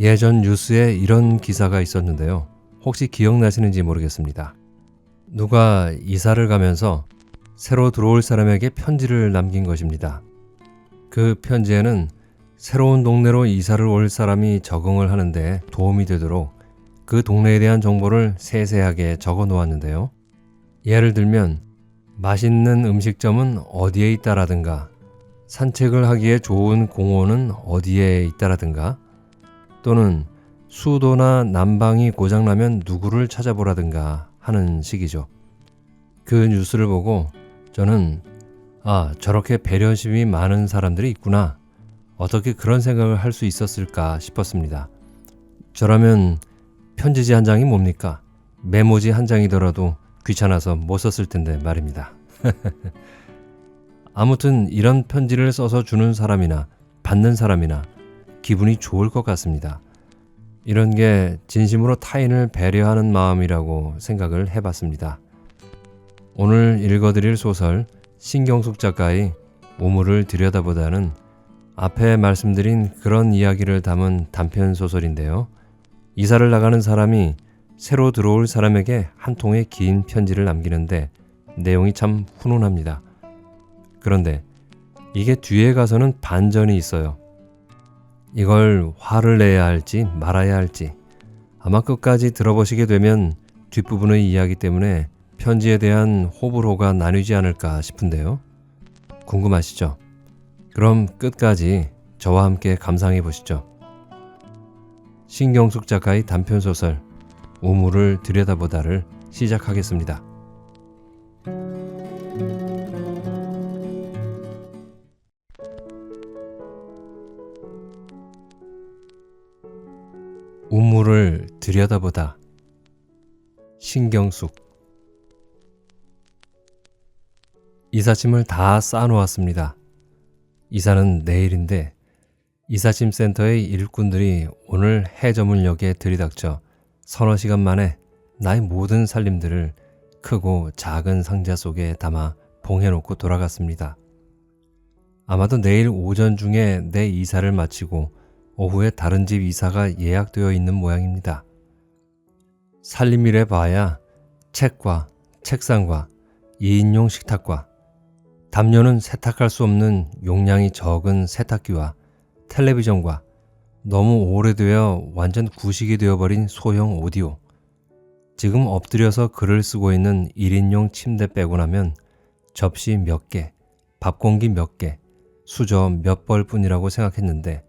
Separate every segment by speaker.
Speaker 1: 예전 뉴스에 이런 기사가 있었는데요. 혹시 기억나시는지 모르겠습니다. 누가 이사를 가면서 새로 들어올 사람에게 편지를 남긴 것입니다. 그 편지에는 새로운 동네로 이사를 올 사람이 적응을 하는데 도움이 되도록 그 동네에 대한 정보를 세세하게 적어 놓았는데요. 예를 들면 맛있는 음식점은 어디에 있다라든가, 산책을 하기에 좋은 공원은 어디에 있다라든가, 또는 수도나 난방이 고장나면 누구를 찾아보라든가 하는 식이죠. 그 뉴스를 보고 저는 저렇게 배려심이 많은 사람들이 있구나. 어떻게 그런 생각을 할 수 있었을까 싶었습니다. 저라면 편지지 한 장이 뭡니까? 메모지 한 장이더라도 귀찮아서 못 썼을 텐데 말입니다. 아무튼 이런 편지를 써서 주는 사람이나 받는 사람이나 기분이 좋을 것 같습니다. 이런 게 진심으로 타인을 배려하는 마음이라고 생각을 해봤습니다. 오늘 읽어드릴 소설 신경숙 작가의 우물을 들여다보다는 앞에 말씀드린 그런 이야기를 담은 단편 소설인데요. 이사를 나가는 사람이 새로 들어올 사람에게 한 통의 긴 편지를 남기는데 내용이 참 훈훈합니다. 그런데 이게 뒤에 가서는 반전이 있어요. 이걸 화를 내야 할지 말아야 할지 아마 끝까지 들어보시게 되면 뒷부분의 이야기 때문에 편지에 대한 호불호가 나뉘지 않을까 싶은데요. 궁금하시죠? 그럼 끝까지 저와 함께 감상해 보시죠. 신경숙 작가의 단편소설 우물을 들여다보다를 시작하겠습니다. 우물을 들여다보다. 신경숙. 이삿짐을 다 쌓아놓았습니다. 이사는 내일인데 이삿짐 센터의 일꾼들이 오늘 해저물역에 들이닥쳐 서너 시간 만에 나의 모든 살림들을 크고 작은 상자 속에 담아 봉해놓고 돌아갔습니다. 아마도 내일 오전 중에 내 이사를 마치고 오후에 다른 집 이사가 예약되어 있는 모양입니다. 살림이래 봐야 책과 책상과 2인용 식탁과 담요는 세탁할 수 없는 용량이 적은 세탁기와 텔레비전과 너무 오래되어 완전 구식이 되어버린 소형 오디오, 지금 엎드려서 글을 쓰고 있는 1인용 침대 빼고 나면 접시 몇 개, 밥공기 몇 개, 수저 몇 벌 뿐이라고 생각했는데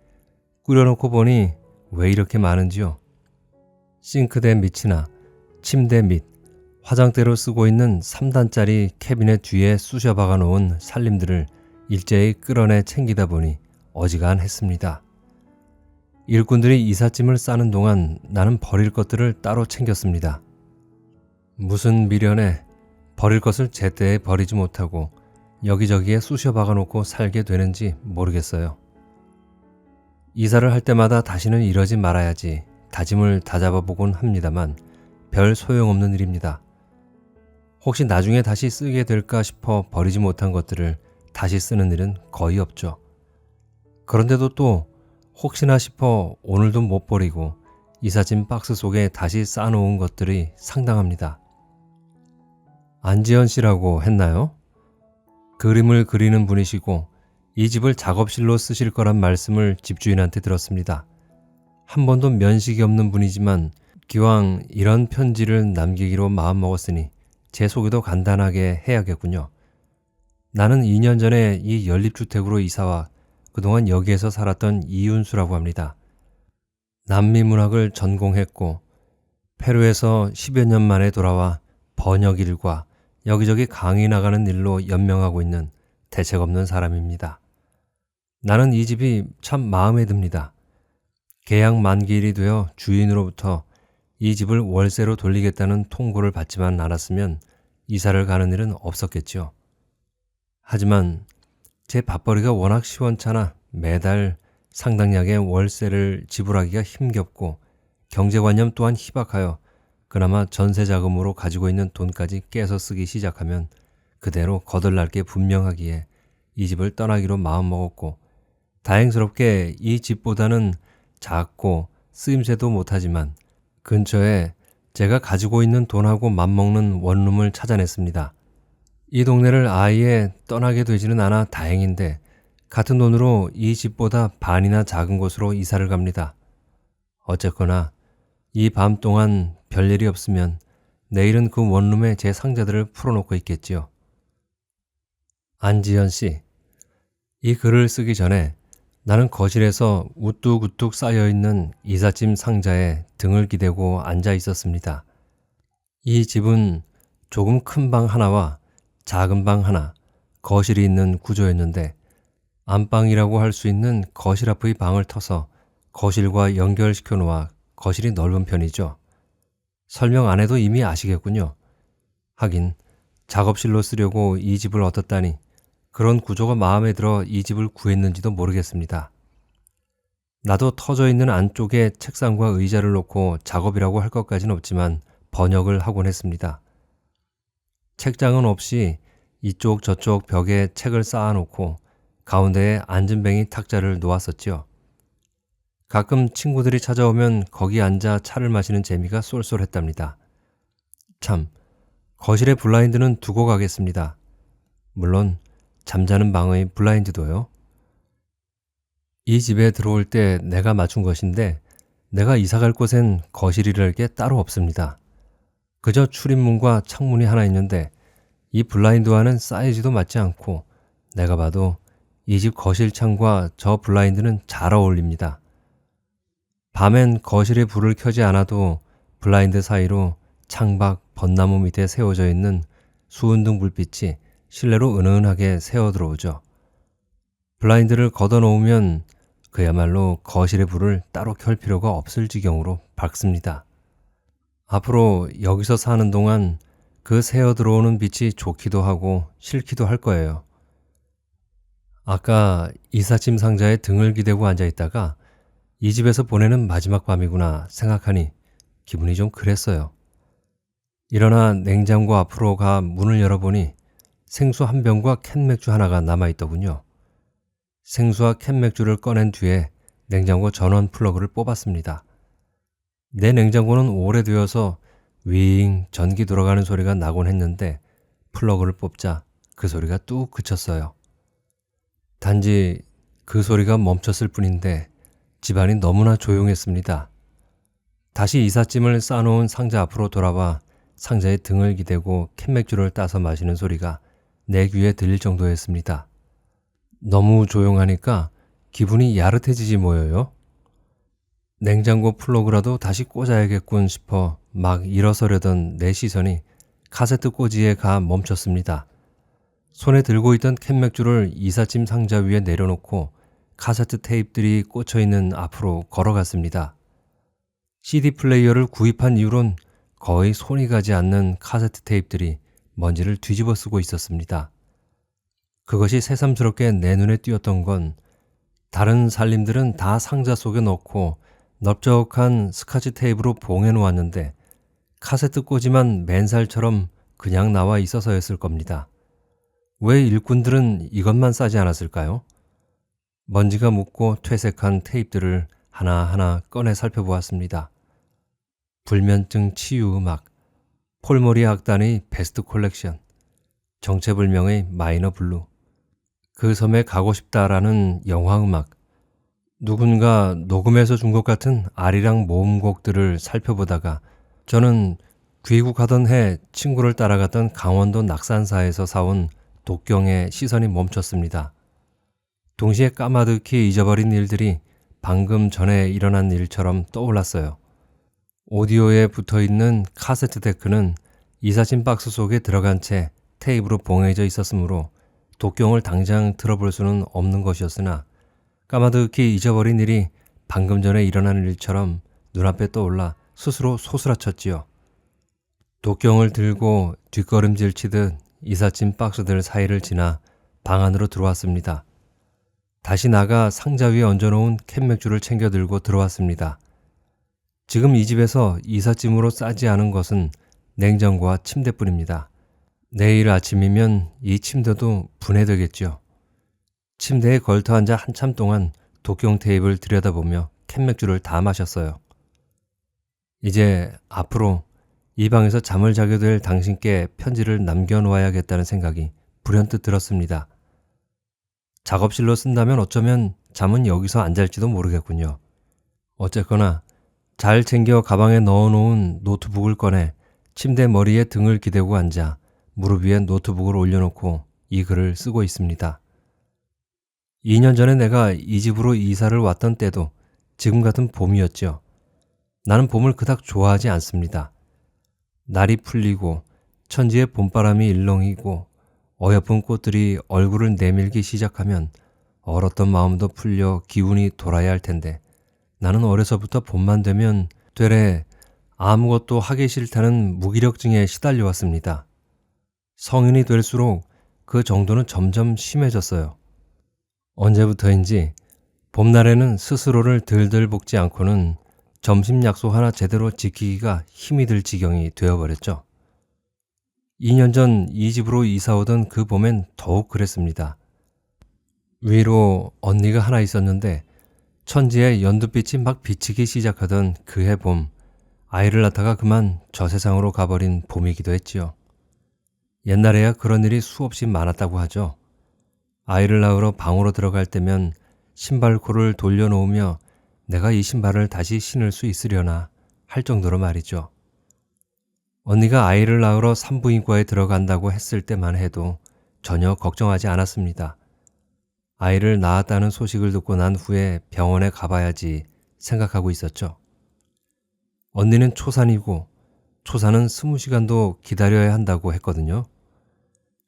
Speaker 1: 꾸려놓고 보니 왜 이렇게 많은지요. 싱크대 밑이나 침대 밑, 화장대로 쓰고 있는 3단짜리 캐비넷 뒤에 쑤셔 박아 놓은 살림들을 일제히 끌어내 챙기다 보니 어지간했습니다. 일꾼들이 이삿짐을 싸는 동안 나는 버릴 것들을 따로 챙겼습니다. 무슨 미련에 버릴 것을 제때에 버리지 못하고 여기저기에 쑤셔 박아 놓고 살게 되는지 모르겠어요. 이사를 할 때마다 다시는 이러지 말아야지 다짐을 다잡아 보곤 합니다만 별 소용없는 일입니다. 혹시 나중에 다시 쓰게 될까 싶어 버리지 못한 것들을 다시 쓰는 일은 거의 없죠. 그런데도 또 혹시나 싶어 오늘도 못 버리고 이삿짐 박스 속에 다시 쌓아놓은 것들이 상당합니다. 안지연 씨라고 했나요? 그림을 그리는 분이시고 이 집을 작업실로 쓰실 거란 말씀을 집주인한테 들었습니다. 한 번도 면식이 없는 분이지만 기왕 이런 편지를 남기기로 마음먹었으니 제 소개도 간단하게 해야겠군요. 나는 2년 전에 이 연립주택으로 이사와 그동안 여기에서 살았던 이윤수라고 합니다. 남미문학을 전공했고 페루에서 10여 년 만에 돌아와 번역 일과 여기저기 강의 나가는 일로 연명하고 있는 대책 없는 사람입니다. 나는 이 집이 참 마음에 듭니다. 계약 만기일이 되어 주인으로부터 이 집을 월세로 돌리겠다는 통보를 받지만 않았으면 이사를 가는 일은 없었겠지요. 하지만 제 밥벌이가 워낙 시원찮아 매달 상당량의 월세를 지불하기가 힘겹고 경제관념 또한 희박하여 그나마 전세자금으로 가지고 있는 돈까지 깨서 쓰기 시작하면 그대로 거덜날 게 분명하기에 이 집을 떠나기로 마음먹었고 다행스럽게 이 집보다는 작고 쓰임새도 못하지만 근처에 제가 가지고 있는 돈하고 맞먹는 원룸을 찾아냈습니다. 이 동네를 아예 떠나게 되지는 않아 다행인데 같은 돈으로 이 집보다 반이나 작은 곳으로 이사를 갑니다. 어쨌거나 이 밤 동안 별일이 없으면 내일은 그 원룸에 제 상자들을 풀어놓고 있겠지요. 안지연 씨, 이 글을 쓰기 전에 나는 거실에서 우뚝우뚝 쌓여있는 이삿짐 상자에 등을 기대고 앉아 있었습니다. 이 집은 조금 큰 방 하나와 작은 방 하나, 거실이 있는 구조였는데 안방이라고 할 수 있는 거실 앞의 방을 터서 거실과 연결시켜 놓아 거실이 넓은 편이죠. 설명 안 해도 이미 아시겠군요. 하긴 작업실로 쓰려고 이 집을 얻었다니 그런 구조가 마음에 들어 이 집을 구했는지도 모르겠습니다. 나도 터져 있는 안쪽에 책상과 의자를 놓고 작업이라고 할 것까지는 없지만 번역을 하곤 했습니다. 책장은 없이 이쪽 저쪽 벽에 책을 쌓아놓고 가운데에 앉은뱅이 탁자를 놓았었지요. 가끔 친구들이 찾아오면 거기 앉아 차를 마시는 재미가 쏠쏠했답니다. 참, 거실의 블라인드는 두고 가겠습니다. 물론 잠자는 방의 블라인드도요. 이 집에 들어올 때 내가 맞춘 것인데 내가 이사갈 곳엔 거실이랄 게 따로 없습니다. 그저 출입문과 창문이 하나 있는데 이 블라인드와는 사이즈도 맞지 않고 내가 봐도 이 집 거실 창과 저 블라인드는 잘 어울립니다. 밤엔 거실에 불을 켜지 않아도 블라인드 사이로 창밖 벚나무 밑에 세워져 있는 수은등 불빛이 실내로 은은하게 새어 들어오죠. 블라인드를 걷어놓으면 그야말로 거실의 불을 따로 켤 필요가 없을 지경으로 밝습니다. 앞으로 여기서 사는 동안 그 새어 들어오는 빛이 좋기도 하고 싫기도 할 거예요. 아까 이삿짐 상자에 등을 기대고 앉아있다가 이 집에서 보내는 마지막 밤이구나 생각하니 기분이 좀 그랬어요. 일어나 냉장고 앞으로 가 문을 열어보니 생수 한 병과 캔맥주 하나가 남아있더군요. 생수와 캔맥주를 꺼낸 뒤에 냉장고 전원 플러그를 뽑았습니다. 내 냉장고는 오래되어서 윙 전기 돌아가는 소리가 나곤 했는데 플러그를 뽑자 그 소리가 뚝 그쳤어요. 단지 그 소리가 멈췄을 뿐인데 집안이 너무나 조용했습니다. 다시 이삿짐을 싸놓은 상자 앞으로 돌아와 상자에 등을 기대고 캔맥주를 따서 마시는 소리가 내 귀에 들릴 정도였습니다. 너무 조용하니까 기분이 야릇해지지 뭐예요. 냉장고 플러그라도 다시 꽂아야겠군 싶어 막 일어서려던 내 시선이 카세트 꽂이에 가 멈췄습니다. 손에 들고 있던 캔맥주를 이삿짐 상자 위에 내려놓고 카세트 테이프들이 꽂혀있는 앞으로 걸어갔습니다. CD 플레이어를 구입한 이후론 거의 손이 가지 않는 카세트 테이프들이 먼지를 뒤집어 쓰고 있었습니다. 그것이 새삼스럽게 내 눈에 띄었던 건 다른 살림들은 다 상자 속에 넣고 넓적한 스카치 테이프로 봉해 놓았는데 카세트 꽂이만 맨살처럼 그냥 나와 있어서였을 겁니다. 왜 일꾼들은 이것만 싸지 않았을까요? 먼지가 묻고 퇴색한 테이프들을 하나하나 꺼내 살펴보았습니다. 불면증 치유 음악, 폴모리 악단의 베스트 콜렉션, 정체불명의 마이너 블루, 그 섬에 가고 싶다라는 영화 음악, 누군가 녹음해서 준 것 같은 아리랑 모음곡들을 살펴보다가 저는 귀국하던 해 친구를 따라갔던 강원도 낙산사에서 사온 독경에 시선이 멈췄습니다. 동시에 까마득히 잊어버린 일들이 방금 전에 일어난 일처럼 떠올랐어요. 오디오에 붙어있는 카세트 데크는 이삿짐 박스 속에 들어간 채 테이프로 봉해져 있었으므로 독경을 당장 들어볼 수는 없는 것이었으나 까마득히 잊어버린 일이 방금 전에 일어난 일처럼 눈앞에 떠올라 스스로 소스라쳤지요. 독경을 들고 뒷걸음질 치듯 이삿짐 박스들 사이를 지나 방 안으로 들어왔습니다. 다시 나가 상자 위에 얹어놓은 캔맥주를 챙겨 들고 들어왔습니다. 지금 이 집에서 이삿짐으로 싸지 않은 것은 냉장고와 침대뿐입니다. 내일 아침이면 이 침대도 분해되겠죠. 침대에 걸터 앉아 한참 동안 독경 테이프를 들여다보며 캔맥주를 다 마셨어요. 이제 앞으로 이 방에서 잠을 자게 될 당신께 편지를 남겨놓아야겠다는 생각이 불현듯 들었습니다. 작업실로 쓴다면 어쩌면 잠은 여기서 안 잘지도 모르겠군요. 어쨌거나 잘 챙겨 가방에 넣어놓은 노트북을 꺼내 침대 머리에 등을 기대고 앉아 무릎 위에 노트북을 올려놓고 이 글을 쓰고 있습니다. 2년 전에 내가 이 집으로 이사를 왔던 때도 지금 같은 봄이었죠. 나는 봄을 그닥 좋아하지 않습니다. 날이 풀리고 천지에 봄바람이 일렁이고 어여쁜 꽃들이 얼굴을 내밀기 시작하면 얼었던 마음도 풀려 기운이 돌아야 할 텐데 나는 어려서부터 봄만 되면 되레 아무것도 하기 싫다는 무기력증에 시달려 왔습니다. 성인이 될수록 그 정도는 점점 심해졌어요. 언제부터인지 봄날에는 스스로를 들들 볶지 않고는 점심 약속 하나 제대로 지키기가 힘이 들 지경이 되어버렸죠. 2년 전 이 집으로 이사 오던 그 봄엔 더욱 그랬습니다. 위로 언니가 하나 있었는데 천지에 연두빛이 막 비치기 시작하던 그해 봄, 아이를 낳다가 그만 저 세상으로 가버린 봄이기도 했지요. 옛날에야 그런 일이 수없이 많았다고 하죠. 아이를 낳으러 방으로 들어갈 때면 신발코를 돌려놓으며 내가 이 신발을 다시 신을 수 있으려나 할 정도로 말이죠. 언니가 아이를 낳으러 산부인과에 들어간다고 했을 때만 해도 전혀 걱정하지 않았습니다. 아이를 낳았다는 소식을 듣고 난 후에 병원에 가봐야지 생각하고 있었죠. 언니는 초산이고 초산은 20시간도 기다려야 한다고 했거든요.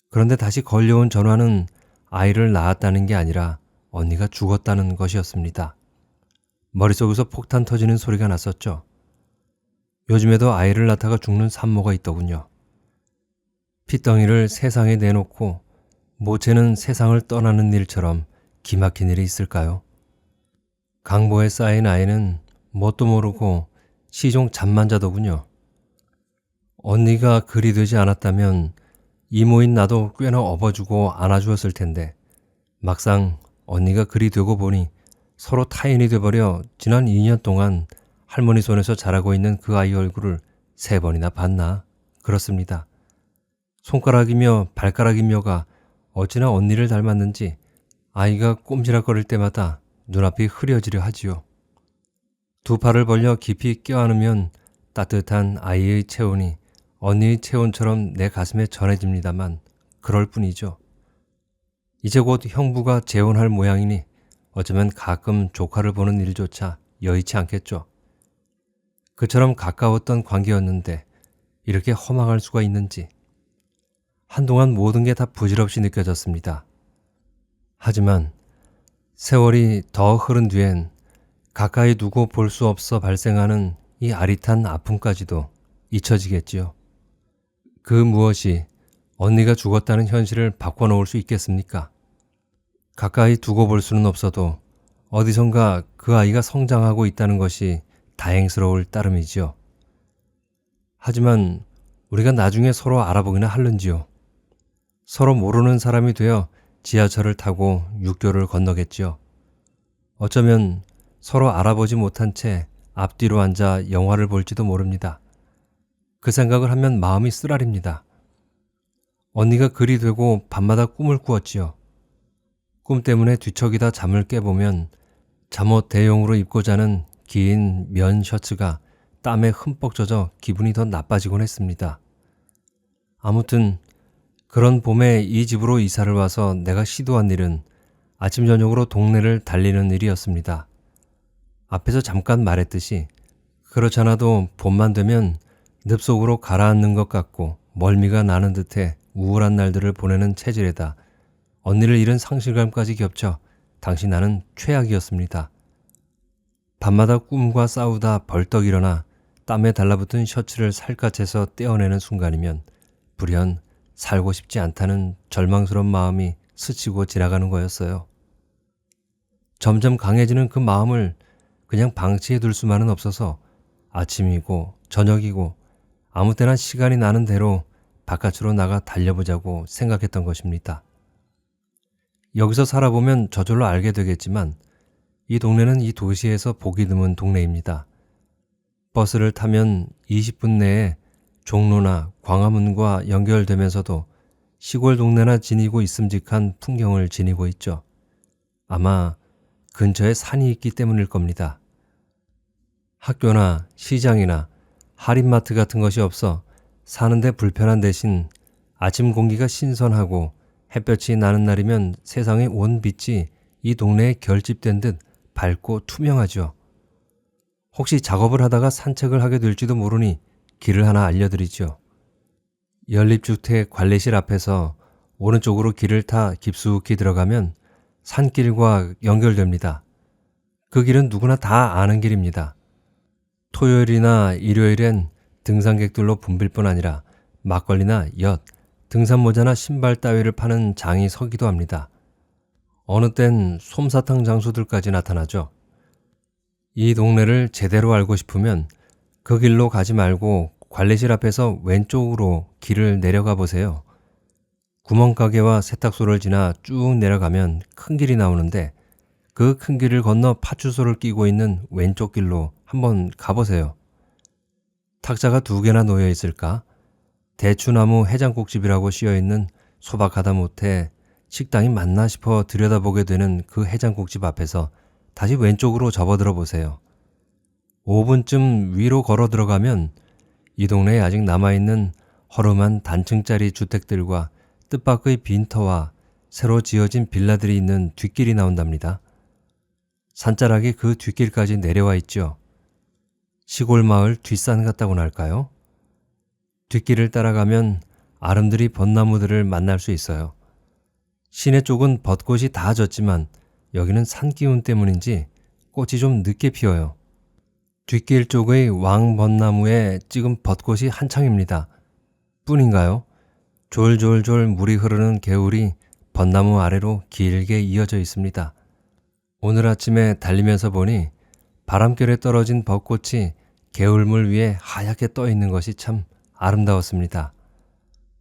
Speaker 1: 그런데 다시 걸려온 전화는 아이를 낳았다는 게 아니라 언니가 죽었다는 것이었습니다. 머릿속에서 폭탄 터지는 소리가 났었죠. 요즘에도 아이를 낳다가 죽는 산모가 있더군요. 핏덩이를 세상에 내놓고 모체는 세상을 떠나는 일처럼 기막힌 일이 있을까요? 강보에 쌓인 아이는 뭣도 모르고 시종 잠만 자더군요. 언니가 그리 되지 않았다면 이모인 나도 꽤나 업어주고 안아주었을 텐데 막상 언니가 그리 되고 보니 서로 타인이 돼버려 지난 2년 동안 할머니 손에서 자라고 있는 그 아이 얼굴을 3번이나 봤나? 그렇습니다. 손가락이며 발가락이며가 어찌나 언니를 닮았는지 아이가 꼼지락거릴 때마다 눈앞이 흐려지려 하지요. 두 팔을 벌려 깊이 껴안으면 따뜻한 아이의 체온이 언니의 체온처럼 내 가슴에 전해집니다만 그럴 뿐이죠. 이제 곧 형부가 재혼할 모양이니 어쩌면 가끔 조카를 보는 일조차 여의치 않겠죠. 그처럼 가까웠던 관계였는데 이렇게 허망할 수가 있는지 한동안 모든 게 다 부질없이 느껴졌습니다. 하지만 세월이 더 흐른 뒤엔 가까이 두고 볼 수 없어 발생하는 이 아릿한 아픔까지도 잊혀지겠지요. 그 무엇이 언니가 죽었다는 현실을 바꿔놓을 수 있겠습니까? 가까이 두고 볼 수는 없어도 어디선가 그 아이가 성장하고 있다는 것이 다행스러울 따름이지요. 하지만 우리가 나중에 서로 알아보기나 할는지요. 서로 모르는 사람이 되어 지하철을 타고 육교를 건너겠지요. 어쩌면 서로 알아보지 못한 채 앞뒤로 앉아 영화를 볼지도 모릅니다. 그 생각을 하면 마음이 쓰라립니다. 언니가 그리 되고 밤마다 꿈을 꾸었지요. 꿈 때문에 뒤척이다 잠을 깨보면 잠옷 대용으로 입고 자는 긴 면 셔츠가 땀에 흠뻑 젖어 기분이 더 나빠지곤 했습니다. 아무튼 그런 봄에 이 집으로 이사를 와서 내가 시도한 일은 아침 저녁으로 동네를 달리는 일이었습니다. 앞에서 잠깐 말했듯이 그렇지 않아도 봄만 되면 늪속으로 가라앉는 것 같고 멀미가 나는 듯해 우울한 날들을 보내는 체질에다 언니를 잃은 상실감까지 겹쳐 당시 나는 최악이었습니다. 밤마다 꿈과 싸우다 벌떡 일어나 땀에 달라붙은 셔츠를 살갗에서 떼어내는 순간이면 불현 살고 싶지 않다는 절망스러운 마음이 스치고 지나가는 거였어요. 점점 강해지는 그 마음을 그냥 방치해 둘 수만은 없어서 아침이고 저녁이고 아무 때나 시간이 나는 대로 바깥으로 나가 달려보자고 생각했던 것입니다. 여기서 살아보면 저절로 알게 되겠지만 이 동네는 이 도시에서 보기 드문 동네입니다. 버스를 타면 20분 내에 종로나 광화문과 연결되면서도 시골 동네나 지니고 있음직한 풍경을 지니고 있죠. 아마 근처에 산이 있기 때문일 겁니다. 학교나 시장이나 할인마트 같은 것이 없어 사는데 불편한 대신 아침 공기가 신선하고 햇볕이 나는 날이면 세상의 온 빛이 이 동네에 결집된 듯 밝고 투명하죠. 혹시 작업을 하다가 산책을 하게 될지도 모르니 길을 하나 알려드리죠. 연립주택 관리실 앞에서 오른쪽으로 길을 타 깊숙이 들어가면 산길과 연결됩니다. 그 길은 누구나 다 아는 길입니다. 토요일이나 일요일엔 등산객들로 붐빌 뿐 아니라 막걸리나 엿, 등산모자나 신발 따위를 파는 장이 서기도 합니다. 어느 땐 솜사탕 장수들까지 나타나죠. 이 동네를 제대로 알고 싶으면 그 길로 가지 말고 관리실 앞에서 왼쪽으로 길을 내려가 보세요. 구멍가게와 세탁소를 지나 쭉 내려가면 큰 길이 나오는데 그 큰 길을 건너 파출소를 끼고 있는 왼쪽 길로 한번 가보세요. 탁자가 2개나 놓여 있을까? 대추나무 해장국집이라고 씌어있는 소박하다 못해 식당이 맞나 싶어 들여다보게 되는 그 해장국집 앞에서 다시 왼쪽으로 접어들어 보세요. 5분쯤 위로 걸어 들어가면 이 동네에 아직 남아있는 허름한 단층짜리 주택들과 뜻밖의 빈터와 새로 지어진 빌라들이 있는 뒷길이 나온답니다. 산자락이 그 뒷길까지 내려와 있죠. 시골 마을 뒷산 같다고나 할까요? 뒷길을 따라가면 아름드리 벚나무들을 만날 수 있어요. 시내 쪽은 벚꽃이 다 졌지만 여기는 산 기운 때문인지 꽃이 좀 늦게 피어요. 뒷길 쪽의 왕벚나무에 지금 벚꽃이 한창입니다. 뿐인가요? 졸졸졸 물이 흐르는 개울이 벚나무 아래로 길게 이어져 있습니다. 오늘 아침에 달리면서 보니 바람결에 떨어진 벚꽃이 개울물 위에 하얗게 떠 있는 것이 참 아름다웠습니다.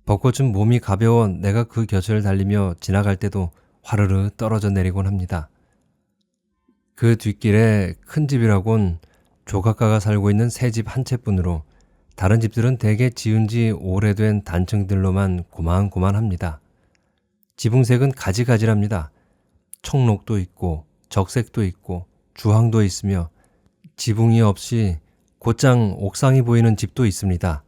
Speaker 1: 벚꽃은 몸이 가벼워 내가 그 곁을 달리며 지나갈 때도 화르르 떨어져 내리곤 합니다. 그 뒷길에 큰 집이라곤 조각가가 살고 있는 새 집 한 채뿐으로 다른 집들은 대개 지은 지 오래된 단층들로만 고만고만합니다. 지붕색은 가지가지랍니다. 청록도 있고 적색도 있고 주황도 있으며 지붕이 없이 곧장 옥상이 보이는 집도 있습니다.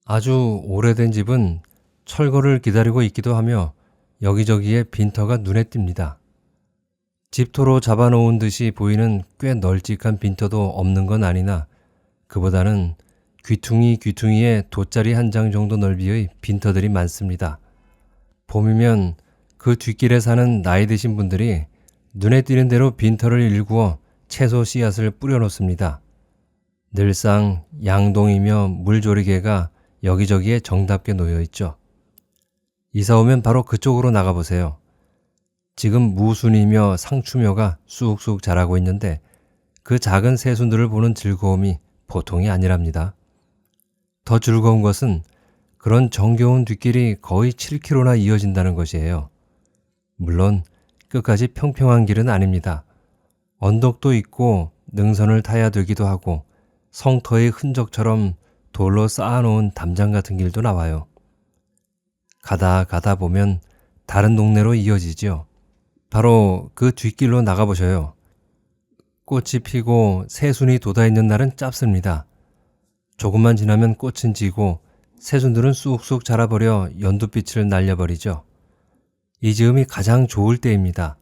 Speaker 1: 아주 오래된 집은 철거를 기다리고 있기도 하며 여기저기에 빈터가 눈에 띕니다. 집토로 잡아놓은 듯이 보이는 꽤 널찍한 빈터도 없는 건 아니나 그보다는 귀퉁이에 돗자리 한 장 정도 넓이의 빈터들이 많습니다. 봄이면 그 뒷길에 사는 나이 드신 분들이 눈에 띄는 대로 빈터를 일구어 채소 씨앗을 뿌려놓습니다. 늘상 양동이며 물조리개가 여기저기에 정답게 놓여있죠. 이사 오면 바로 그쪽으로 나가보세요. 지금 무순이며 상추며가 쑥쑥 자라고 있는데 그 작은 새순들을 보는 즐거움이 보통이 아니랍니다. 더 즐거운 것은 그런 정겨운 뒷길이 거의 7km나 이어진다는 것이에요. 물론 끝까지 평평한 길은 아닙니다. 언덕도 있고 능선을 타야 되기도 하고 성터의 흔적처럼 돌로 쌓아놓은 담장 같은 길도 나와요. 가다 보면 다른 동네로 이어지죠. 바로 그 뒷길로 나가보셔요. 꽃이 피고 새순이 돋아있는 날은 짧습니다. 조금만 지나면 꽃은 지고 새순들은 쑥쑥 자라버려 연두빛을 날려버리죠. 이 즈음이 가장 좋을 때입니다.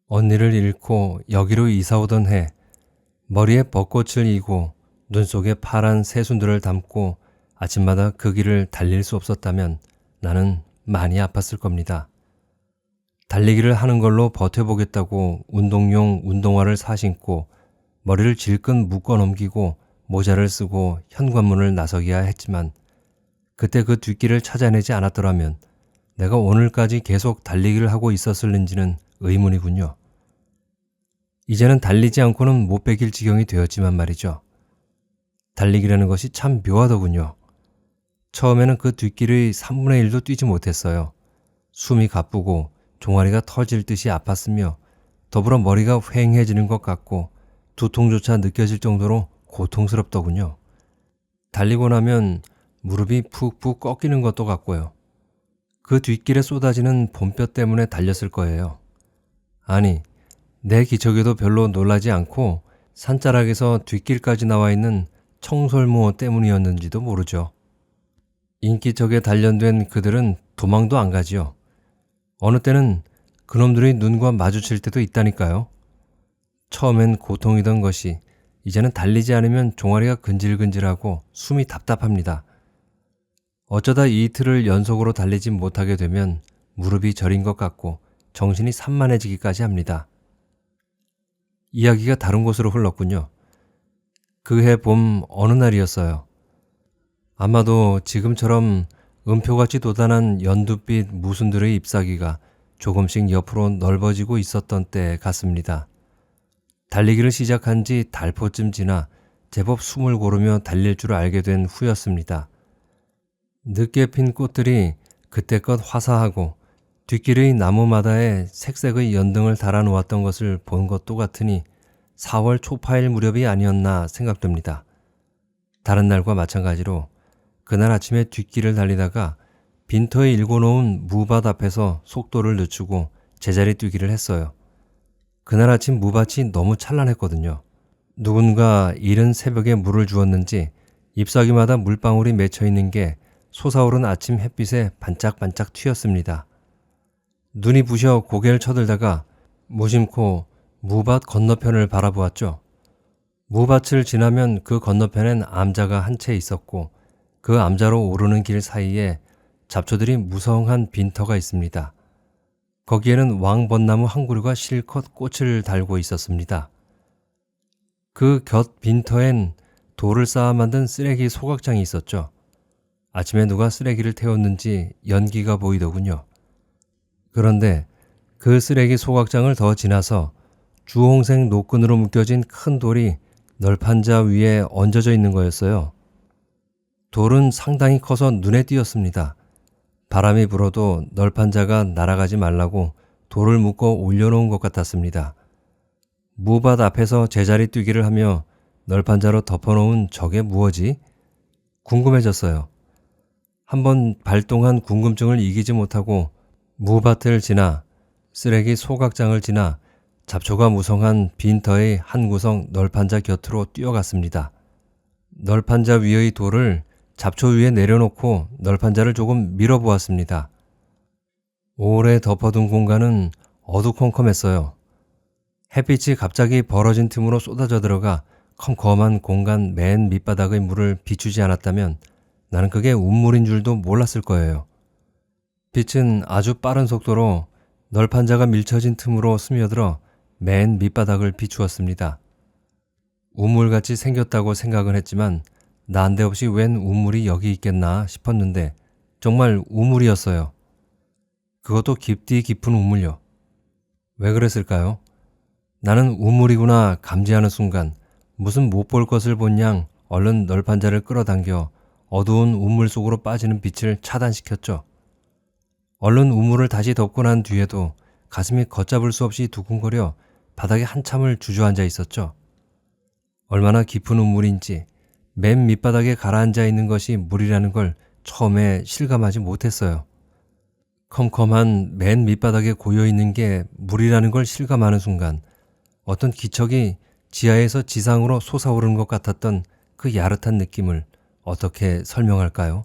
Speaker 1: 언니를 잃고 여기로 이사오던 해 머리에 벚꽃을 이고 눈 속에 파란 새순들을 담고 아침마다 그 길을 달릴 수 없었다면 나는 많이 아팠을 겁니다. 달리기를 하는 걸로 버텨보겠다고 운동용 운동화를 사신고 머리를 질끈 묶어 넘기고 모자를 쓰고 현관문을 나서기야 했지만 그때 그 뒷길을 찾아내지 않았더라면 내가 오늘까지 계속 달리기를 하고 있었을는지는 의문이군요. 이제는 달리지 않고는 못 베길 지경이 되었지만 말이죠. 달리기라는 것이 참 묘하더군요. 처음에는 그 뒷길의 3분의 1도 뛰지 못했어요. 숨이 가쁘고 종아리가 터질 듯이 아팠으며 더불어 머리가 휑해지는 것 같고 두통조차 느껴질 정도로 고통스럽더군요. 달리고 나면 무릎이 푹푹 꺾이는 것도 같고요. 그 뒷길에 쏟아지는 봄볕 때문에 달렸을 거예요. 아니, 내 기척에도 별로 놀라지 않고 산자락에서 뒷길까지 나와 있는 청설모어 때문이었는지도 모르죠. 인기척에 단련된 그들은 도망도 안 가지요. 어느 때는 그놈들이 눈과 마주칠 때도 있다니까요. 처음엔 고통이던 것이 이제는 달리지 않으면 종아리가 근질근질하고 숨이 답답합니다. 어쩌다 이틀을 연속으로 달리지 못하게 되면 무릎이 저린 것 같고 정신이 산만해지기까지 합니다. 이야기가 다른 곳으로 흘렀군요. 그해 봄 어느 날이었어요. 아마도 지금처럼 음표같이 돋아난 연두빛 무순들의 잎사귀가 조금씩 옆으로 넓어지고 있었던 때 같습니다. 달리기를 시작한 지 달포쯤 지나 제법 숨을 고르며 달릴 줄 알게 된 후였습니다. 늦게 핀 꽃들이 그때껏 화사하고 뒷길의 나무마다에 색색의 연등을 달아놓았던 것을 본 것도 같으니 4월 초파일 무렵이 아니었나 생각됩니다. 다른 날과 마찬가지로 그날 아침에 뒷길을 달리다가 빈터에 일궈놓은 무밭 앞에서 속도를 늦추고 제자리 뛰기를 했어요. 그날 아침 무밭이 너무 찬란했거든요. 누군가 이른 새벽에 물을 주었는지 잎사귀마다 물방울이 맺혀있는 게 솟아오른 아침 햇빛에 반짝반짝 튀었습니다. 눈이 부셔 고개를 쳐들다가 무심코 무밭 건너편을 바라보았죠. 무밭을 지나면 그 건너편엔 암자가 한 채 있었고 그 암자로 오르는 길 사이에 잡초들이 무성한 빈터가 있습니다. 거기에는 왕벚나무 한 그루가 실컷 꽃을 달고 있었습니다. 그 곁 빈터엔 돌을 쌓아 만든 쓰레기 소각장이 있었죠. 아침에 누가 쓰레기를 태웠는지 연기가 보이더군요. 그런데 그 쓰레기 소각장을 더 지나서 주홍색 노끈으로 묶여진 큰 돌이 널판자 위에 얹어져 있는 거였어요. 돌은 상당히 커서 눈에 띄었습니다. 바람이 불어도 널판자가 날아가지 말라고 돌을 묶어 올려놓은 것 같았습니다. 무밭 앞에서 제자리 뛰기를 하며 널판자로 덮어놓은 저게 무엇이? 궁금해졌어요. 한번 발동한 궁금증을 이기지 못하고 무밭을 지나 쓰레기 소각장을 지나 잡초가 무성한 빈터의 한 구석 널판자 곁으로 뛰어갔습니다. 널판자 위의 돌을 잡초 위에 내려놓고 널판자를 조금 밀어보았습니다. 오래 덮어둔 공간은 어두컴컴했어요. 햇빛이 갑자기 벌어진 틈으로 쏟아져 들어가 컴컴한 공간 맨 밑바닥의 물을 비추지 않았다면 나는 그게 운물인 줄도 몰랐을 거예요. 빛은 아주 빠른 속도로 널판자가 밀쳐진 틈으로 스며들어 맨 밑바닥을 비추었습니다. 우물같이 생겼다고 생각은 했지만 난데없이 웬 우물이 여기 있겠나 싶었는데 정말 우물이었어요. 그것도 깊디 깊은 우물요. 왜 그랬을까요? 나는 우물이구나 감지하는 순간 무슨 못 볼 것을 본 양 얼른 널판자를 끌어당겨 어두운 우물 속으로 빠지는 빛을 차단시켰죠. 얼른 우물을 다시 덮고 난 뒤에도 가슴이 걷잡을 수 없이 두근거려 바닥에 한참을 주저앉아 있었죠. 얼마나 깊은 우물인지 맨 밑바닥에 가라앉아 있는 것이 물이라는 걸 처음에 실감하지 못했어요. 컴컴한 맨 밑바닥에 고여있는 게 물이라는 걸 실감하는 순간 어떤 기척이 지하에서 지상으로 솟아오르는 것 같았던 그 야릇한 느낌을 어떻게 설명할까요?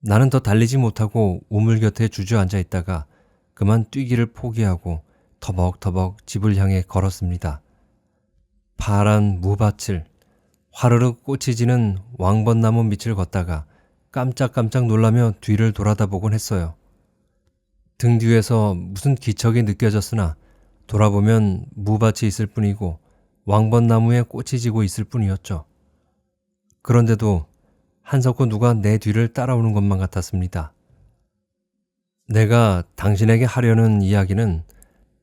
Speaker 1: 나는 더 달리지 못하고 우물 곁에 주저앉아 있다가 그만 뛰기를 포기하고 터벅터벅 집을 향해 걸었습니다. 파란 무밭을 화르륵 꽃이 지는 왕벚나무 밑을 걷다가 깜짝깜짝 놀라며 뒤를 돌아다 보곤 했어요. 등 뒤에서 무슨 기척이 느껴졌으나 돌아보면 무밭이 있을 뿐이고 왕벚나무에 꽃이 지고 있을 뿐이었죠. 그런데도 한석호 누가 내 뒤를 따라오는 것만 같았습니다. 내가 당신에게 하려는 이야기는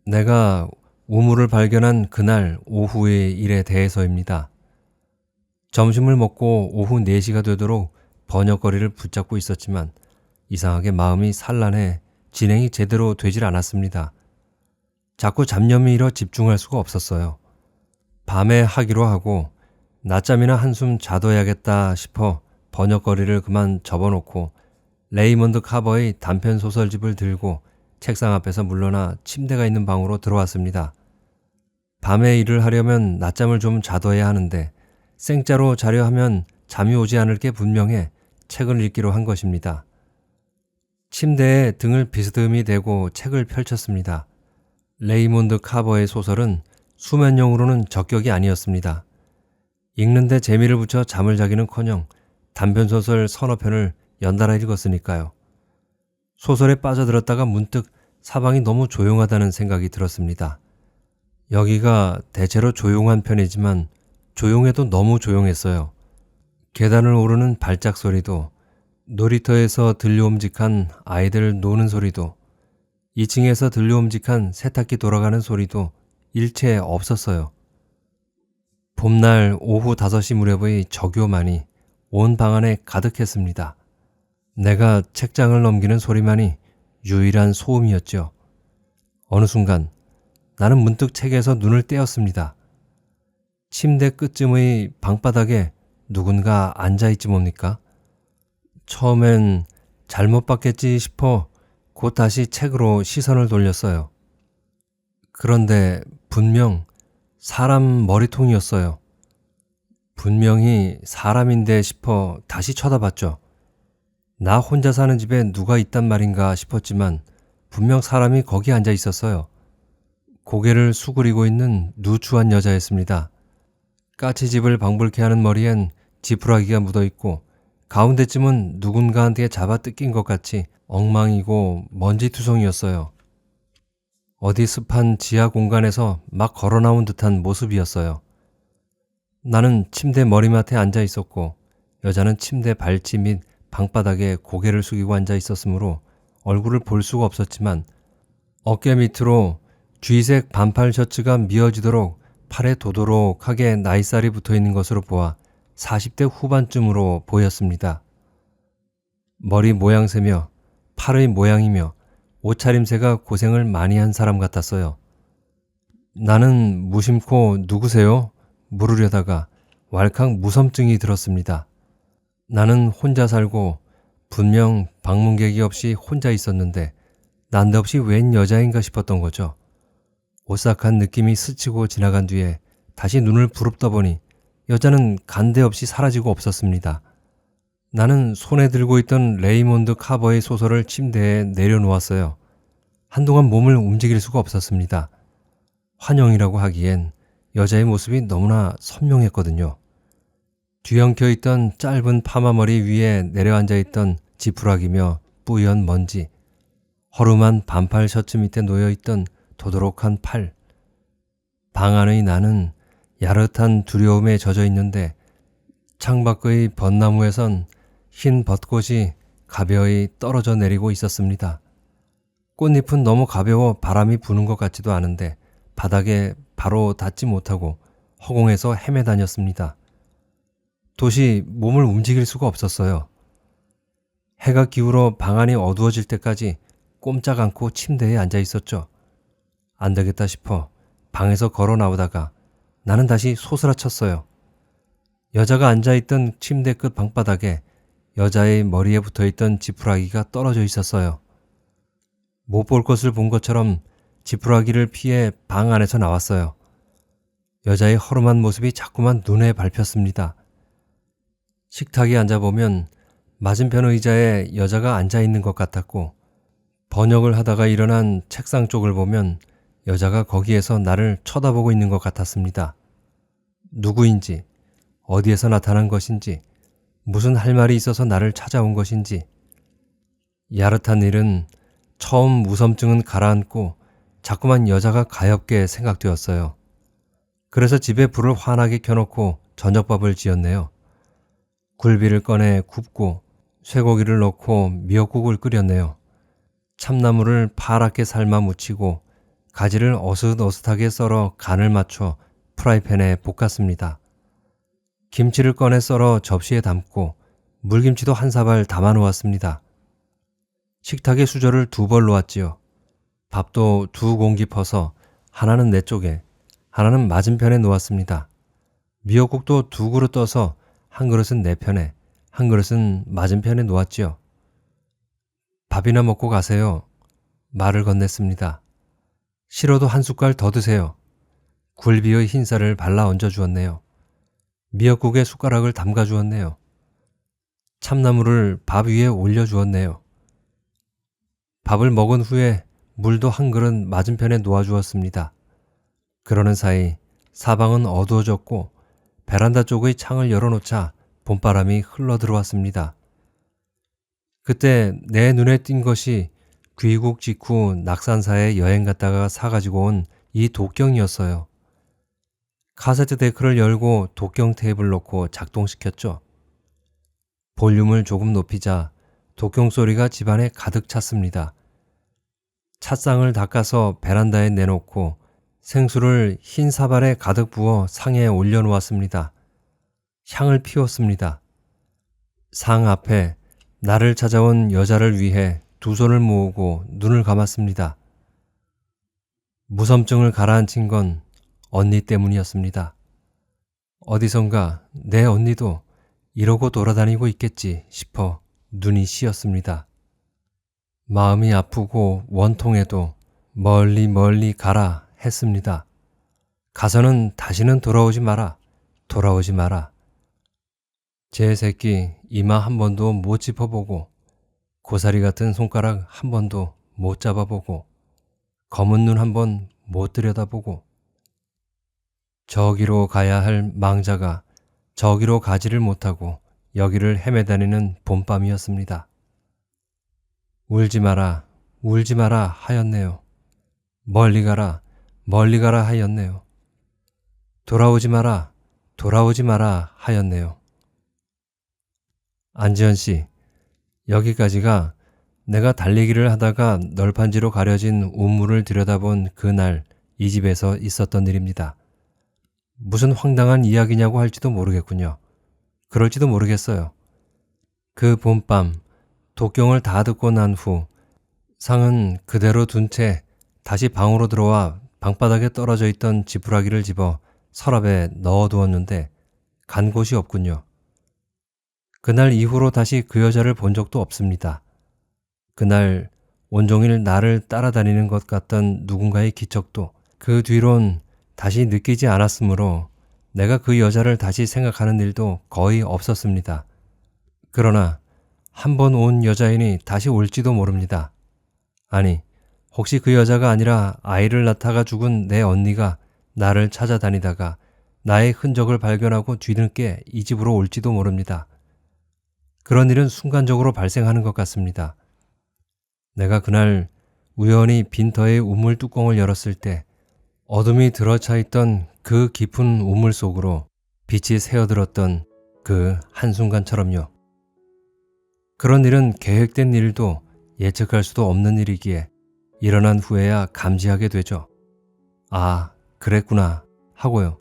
Speaker 1: 내가 우물을 발견한 그날 오후의 일에 대해서입니다. 점심을 먹고 오후 4시가 되도록 번역거리를 붙잡고 있었지만 이상하게 마음이 산란해 진행이 제대로 되질 않았습니다. 자꾸 잡념이 일어 집중할 수가 없었어요. 밤에 하기로 하고 낮잠이나 한숨 자둬야겠다 싶어 번역거리를 그만 접어놓고 레이먼드 카버의 단편 소설집을 들고 책상 앞에서 물러나 침대가 있는 방으로 들어왔습니다. 밤에 일을 하려면 낮잠을 좀 자둬야 하는데 생짜로 자려 하면 잠이 오지 않을 게 분명해 책을 읽기로 한 것입니다. 침대에 등을 비스듬히 대고 책을 펼쳤습니다. 레이몬드 카버의 소설은 수면용으로는 적격이 아니었습니다. 읽는데 재미를 붙여 잠을 자기는커녕 단편소설 서너 편을 연달아 읽었으니까요. 소설에 빠져들었다가 문득 사방이 너무 조용하다는 생각이 들었습니다. 여기가 대체로 조용한 편이지만 조용해도 너무 조용했어요. 계단을 오르는 발작 소리도, 놀이터에서 들려옴직한 아이들 노는 소리도, 2층에서 들려옴직한 세탁기 돌아가는 소리도 일체 없었어요. 봄날 오후 5시 무렵의 적요만이 온 방 안에 가득했습니다. 내가 책장을 넘기는 소리만이 유일한 소음이었죠. 어느 순간 나는 문득 책에서 눈을 떼었습니다. 침대 끝쯤의 방바닥에 누군가 앉아있지 뭡니까? 처음엔 잘못 봤겠지 싶어 곧 다시 책으로 시선을 돌렸어요. 그런데 분명 사람 머리통이었어요. 분명히 사람인데 싶어 다시 쳐다봤죠. 나 혼자 사는 집에 누가 있단 말인가 싶었지만 분명 사람이 거기 앉아 있었어요. 고개를 수그리고 있는 누추한 여자였습니다. 까치집을 방불케 하는 머리엔 지푸라기가 묻어있고 가운데쯤은 누군가한테 잡아 뜯긴 것 같이 엉망이고 먼지투성이었어요. 어디 습한 지하 공간에서 막 걸어 나온 듯한 모습이었어요. 나는 침대 머리맡에 앉아 있었고 여자는 침대 발치 및 방바닥에 고개를 숙이고 앉아 있었으므로 얼굴을 볼 수가 없었지만 어깨 밑으로 쥐색 반팔 셔츠가 미어지도록 팔에 도도록하게 나이살이 붙어 있는 것으로 보아 40대 후반쯤으로 보였습니다. 머리 모양새며 팔의 모양이며 옷차림새가 고생을 많이 한 사람 같았어요. 나는 무심코 누구세요? 물으려다가 왈칵 무섬증이 들었습니다. 나는 혼자 살고 분명 방문객이 없이 혼자 있었는데 난데없이 웬 여자인가 싶었던 거죠. 오싹한 느낌이 스치고 지나간 뒤에 다시 눈을 부릅떠보니 여자는 간데없이 사라지고 없었습니다. 나는 손에 들고 있던 레이몬드 카버의 소설을 침대에 내려놓았어요. 한동안 몸을 움직일 수가 없었습니다. 환영이라고 하기엔 여자의 모습이 너무나 선명했거든요. 뒤엉켜 있던 짧은 파마머리 위에 내려앉아 있던 지푸라기며 뿌연 먼지, 허름한 반팔 셔츠 밑에 놓여있던 도도록한 팔. 방 안의 나는 야릇한 두려움에 젖어 있는데 창밖의 벚나무에선 흰 벚꽃이 가벼이 떨어져 내리고 있었습니다. 꽃잎은 너무 가벼워 바람이 부는 것 같지도 않은데 바닥에 바로 닿지 못하고 허공에서 헤매 다녔습니다. 도시 몸을 움직일 수가 없었어요. 해가 기울어 방 안이 어두워질 때까지 꼼짝 않고 침대에 앉아 있었죠. 안 되겠다 싶어 방에서 걸어 나오다가 나는 다시 소스라쳤어요. 여자가 앉아있던 침대 끝 방바닥에 여자의 머리에 붙어있던 지푸라기가 떨어져 있었어요. 못 볼 것을 본 것처럼 지푸라기를 피해 방 안에서 나왔어요. 여자의 허름한 모습이 자꾸만 눈에 밟혔습니다. 식탁에 앉아보면 맞은편 의자에 여자가 앉아있는 것 같았고 번역을 하다가 일어난 책상 쪽을 보면 여자가 거기에서 나를 쳐다보고 있는 것 같았습니다. 누구인지, 어디에서 나타난 것인지, 무슨 할 말이 있어서 나를 찾아온 것인지. 야릇한 일은 처음 무섬증은 가라앉고 자꾸만 여자가 가엾게 생각되었어요. 그래서 집에 불을 환하게 켜놓고 저녁밥을 지었네요. 굴비를 꺼내 굽고 쇠고기를 넣고 미역국을 끓였네요. 참나무를 파랗게 삶아 무치고 가지를 어슷어슷하게 썰어 간을 맞춰 프라이팬에 볶았습니다. 김치를 꺼내 썰어 접시에 담고 물김치도 한 사발 담아 놓았습니다. 식탁에 수저를 2벌 놓았지요. 밥도 2공기 퍼서 하나는 내 쪽에, 하나는 맞은편에 놓았습니다. 미역국도 두 그릇 떠서 한 그릇은 내 편에, 한 그릇은 맞은편에 놓았지요. 밥이나 먹고 가세요. 말을 건넸습니다. 싫어도 한 숟갈 더 드세요. 굴비의 흰살을 발라 얹어 주었네요. 미역국에 숟가락을 담가 주었네요. 참나물을 밥 위에 올려 주었네요. 밥을 먹은 후에 물도 한 그릇 맞은편에 놓아 주었습니다. 그러는 사이 사방은 어두워졌고 베란다 쪽의 창을 열어놓자 봄바람이 흘러 들어왔습니다. 그때 내 눈에 띈 것이 귀국 직후 낙산사에 여행 갔다가 사가지고 온 이 독경이었어요. 카세트 데크를 열고 독경 테이프를 놓고 작동시켰죠. 볼륨을 조금 높이자 독경 소리가 집안에 가득 찼습니다. 찻상을 닦아서 베란다에 내놓고 생수를 흰 사발에 가득 부어 상에 올려놓았습니다. 향을 피웠습니다. 상 앞에 나를 찾아온 여자를 위해 두 손을 모으고 눈을 감았습니다. 무섬증을 가라앉힌 건 언니 때문이었습니다. 어디선가 내 언니도 이러고 돌아다니고 있겠지 싶어 눈이 씌었습니다. 마음이 아프고 원통해도 멀리 멀리 가라 했습니다. 가서는 다시는 돌아오지 마라, 돌아오지 마라. 제 새끼 이마 한 번도 못 짚어보고 고사리 같은 손가락 한 번도 못 잡아보고 검은 눈 한 번 못 들여다보고 저기로 가야 할 망자가 저기로 가지를 못하고 여기를 헤매다니는 봄밤이었습니다. 울지 마라, 울지 마라 하였네요. 멀리 가라, 멀리 가라 하였네요. 돌아오지 마라, 돌아오지 마라 하였네요. 안지현 씨, 여기까지가 내가 달리기를 하다가 널판지로 가려진 우물을 들여다본 그날 이 집에서 있었던 일입니다. 무슨 황당한 이야기냐고 할지도 모르겠군요. 그럴지도 모르겠어요. 그 봄밤 독경을 다 듣고 난 후 상은 그대로 둔 채 다시 방으로 들어와 방바닥에 떨어져 있던 지푸라기를 집어 서랍에 넣어두었는데 간 곳이 없군요. 그날 이후로 다시 그 여자를 본 적도 없습니다. 그날 온종일 나를 따라다니는 것 같던 누군가의 기척도 그 뒤론 다시 느끼지 않았으므로 내가 그 여자를 다시 생각하는 일도 거의 없었습니다. 그러나 한 번 온 여자이니 다시 올지도 모릅니다. 아니, 혹시 그 여자가 아니라 아이를 낳다가 죽은 내 언니가 나를 찾아다니다가 나의 흔적을 발견하고 뒤늦게 이 집으로 올지도 모릅니다. 그런 일은 순간적으로 발생하는 것 같습니다. 내가 그날 우연히 빈터의 우물 뚜껑을 열었을 때 어둠이 들어차 있던 그 깊은 우물 속으로 빛이 새어들었던 그 한순간처럼요. 그런 일은 계획된 일도 예측할 수도 없는 일이기에 일어난 후에야 감지하게 되죠. 아, 그랬구나 하고요.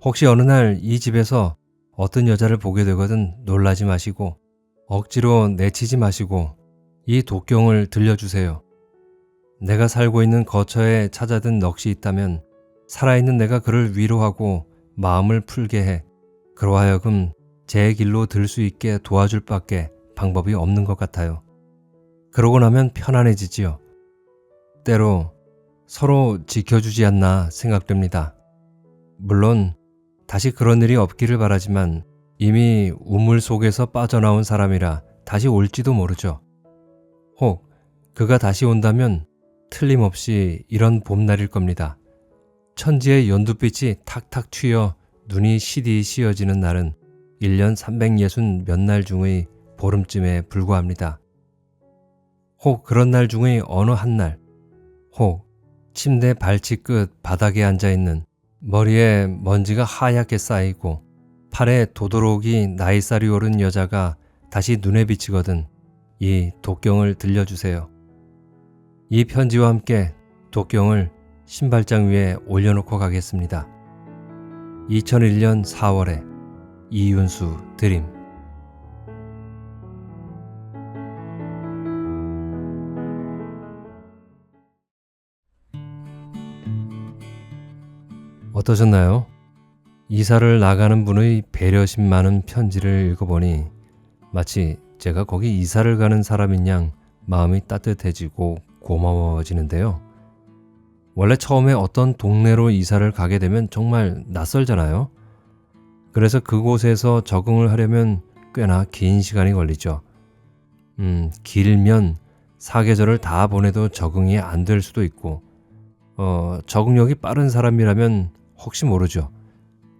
Speaker 1: 혹시 어느 날 이 집에서 어떤 여자를 보게 되거든 놀라지 마시고 억지로 내치지 마시고 이 독경을 들려주세요. 내가 살고 있는 거처에 찾아든 넋이 있다면 살아있는 내가 그를 위로하고 마음을 풀게 해 그로 하여금 제 길로 들 수 있게 도와줄 밖에 방법이 없는 것 같아요. 그러고 나면 편안해지지요. 때로 서로 지켜주지 않나 생각됩니다. 물론 다시 그런 일이 없기를 바라지만 이미 우물 속에서 빠져나온 사람이라 다시 올지도 모르죠. 혹 그가 다시 온다면 틀림없이 이런 봄날일 겁니다. 천지의 연두빛이 탁탁 튀어 눈이 시디 씌어지는 날은 1년 360 몇 날 중의 보름쯤에 불과합니다. 혹 그런 날 중의 어느 한 날, 혹 침대 발치 끝 바닥에 앉아있는 머리에 먼지가 하얗게 쌓이고 팔에 도도록이 나이살이 오른 여자가 다시 눈에 비치거든 이 독경을 들려주세요. 이 편지와 함께 독경을 신발장 위에 올려놓고 가겠습니다. 2001년 4월에 이윤수 드림. 어떠셨나요? 이사를 나가는 분의 배려심 많은 편지를 읽어보니 마치 제가 거기 이사를 가는 사람인 양 마음이 따뜻해지고 고마워지는데요. 원래 처음에 어떤 동네로 이사를 가게 되면 정말 낯설잖아요. 그래서 그곳에서 적응을 하려면 꽤나 긴 시간이 걸리죠. 길면 사계절을 다 보내도 적응이 안 될 수도 있고, 적응력이 빠른 사람이라면 혹시 모르죠.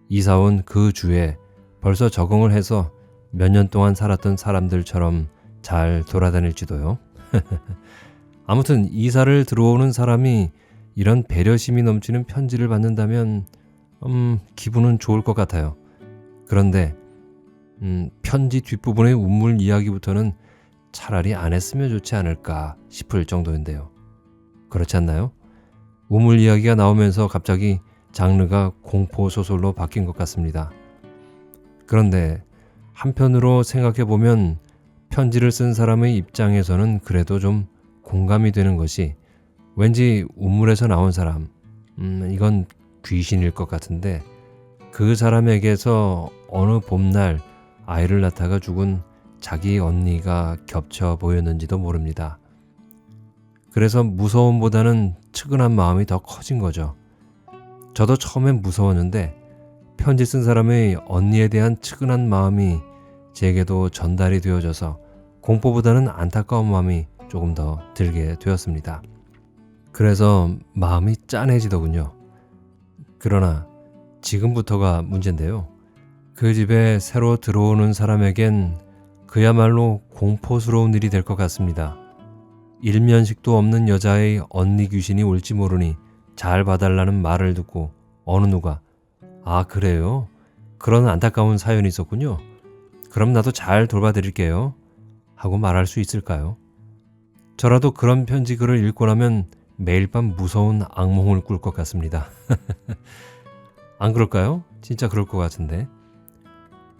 Speaker 1: 이사 온 그 주에 벌써 적응을 해서 몇 년 동안 살았던 사람들처럼 잘 돌아다닐지도요. 아무튼 이사를 들어오는 사람이 이런 배려심이 넘치는 편지를 받는다면 기분은 좋을 것 같아요. 그런데 편지 뒷부분의 운물 이야기부터는 차라리 안 했으면 좋지 않을까 싶을 정도인데요. 그렇지 않나요? 우물 이야기가 나오면서 갑자기 장르가 공포소설로 바뀐 것 같습니다. 그런데 한편으로 생각해보면 편지를 쓴 사람의 입장에서는 그래도 좀 공감이 되는 것이 왠지 우물에서 나온 사람, 이건 귀신일 것 같은데 그 사람에게서 어느 봄날 아이를 낳다가 죽은 자기 언니가 겹쳐 보였는지도 모릅니다. 그래서 무서움보다는 측은한 마음이 더 커진 거죠. 저도 처음엔 무서웠는데 편지 쓴 사람의 언니에 대한 측은한 마음이 제게도 전달이 되어져서 공포보다는 안타까운 마음이 조금 더 들게 되었습니다. 그래서 마음이 짠해지더군요. 그러나 지금부터가 문제인데요. 그 집에 새로 들어오는 사람에겐 그야말로 공포스러운 일이 될 것 같습니다. 일면식도 없는 여자의 언니 귀신이 올지 모르니 잘 봐달라는 말을 듣고 어느 누가 아 그래요? 그런 안타까운 사연이 있었군요. 그럼 나도 잘 돌봐드릴게요. 하고 말할 수 있을까요? 저라도 그런 편지 글을 읽고 나면 매일 밤 무서운 악몽을 꿀 것 같습니다. 안 그럴까요? 진짜 그럴 것 같은데.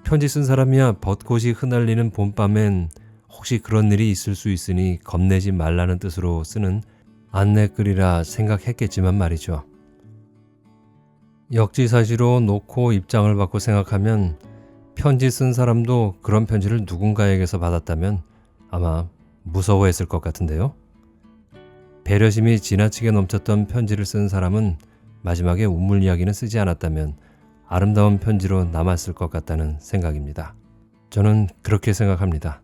Speaker 1: 편지 쓴 사람이야 벚꽃이 흩날리는 봄밤엔 혹시 그런 일이 있을 수 있으니 겁내지 말라는 뜻으로 쓰는 안내글이라 생각했겠지만 말이죠. 역지사지로 놓고 입장을 바꿔 생각하면 편지 쓴 사람도 그런 편지를 누군가에게서 받았다면 아마 무서워했을 것 같은데요. 배려심이 지나치게 넘쳤던 편지를 쓴 사람은 마지막에 운물 이야기는 쓰지 않았다면 아름다운 편지로 남았을 것 같다는 생각입니다. 저는 그렇게 생각합니다.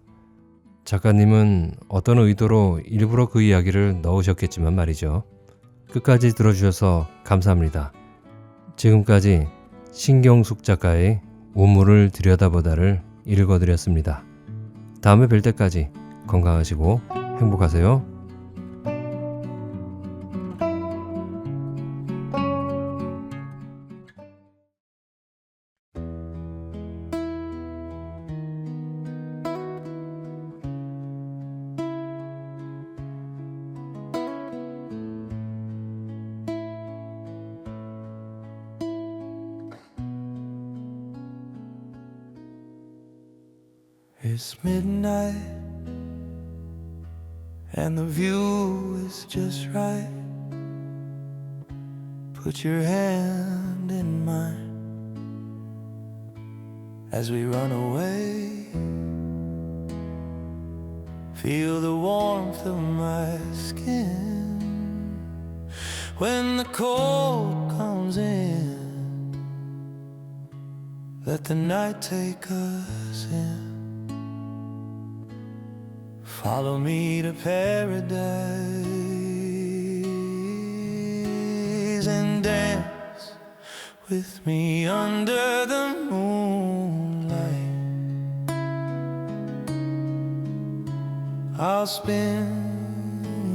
Speaker 1: 작가님은 어떤 의도로 일부러 그 이야기를 넣으셨겠지만 말이죠. 끝까지 들어주셔서 감사합니다. 지금까지 신경숙 작가의 우물을 들여다보다를 읽어드렸습니다. 다음에 뵐 때까지 건강하시고 행복하세요.
Speaker 2: It's midnight and the view is just right. Put your hand in mine as we run away. Feel the warmth of my skin when the cold comes in. Let the night take us in. Follow me to paradise and dance with me under the moonlight. I'll spin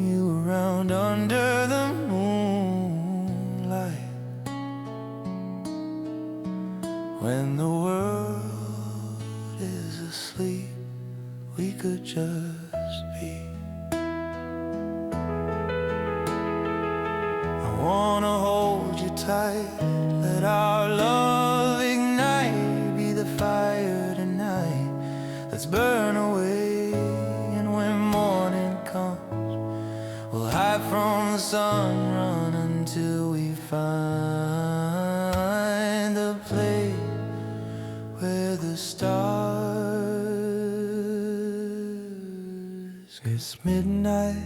Speaker 2: you around under the moonlight. When the world is asleep, we could just be. I wanna hold you tight, let our love ignite, be the fire tonight. Let's burn away, and when morning comes, we'll hide from the sun, run until we find midnight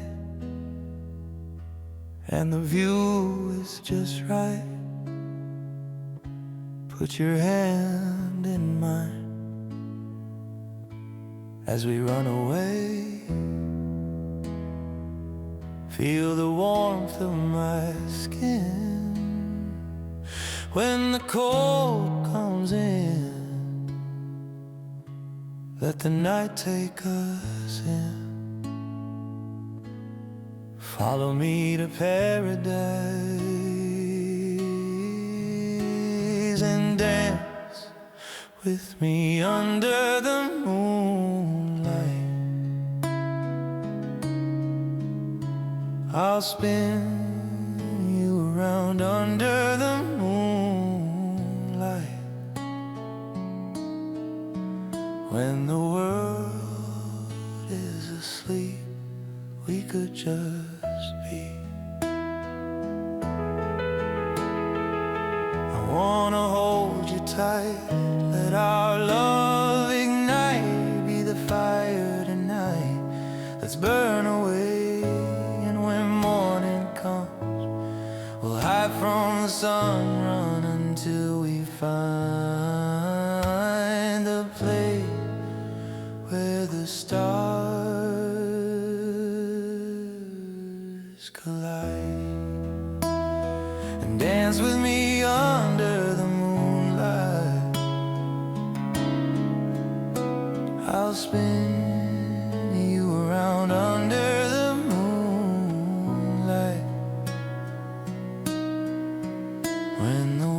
Speaker 2: and the view is just right. Put your hand in mine as we run away. Feel the warmth of my skin when the cold comes in. Let the night take us in. Follow me to paradise and dance with me under the moonlight. I'll spin you around under the moonlight. When the world is asleep, we could just be. I wanna hold you tight, let our love ignite, be the fire tonight. Let's burn away, and when morning comes, we'll hide from the sun, run until we find the place where the stars collide. And dance with me under the moonlight. I'll spin you around under the moonlight. When the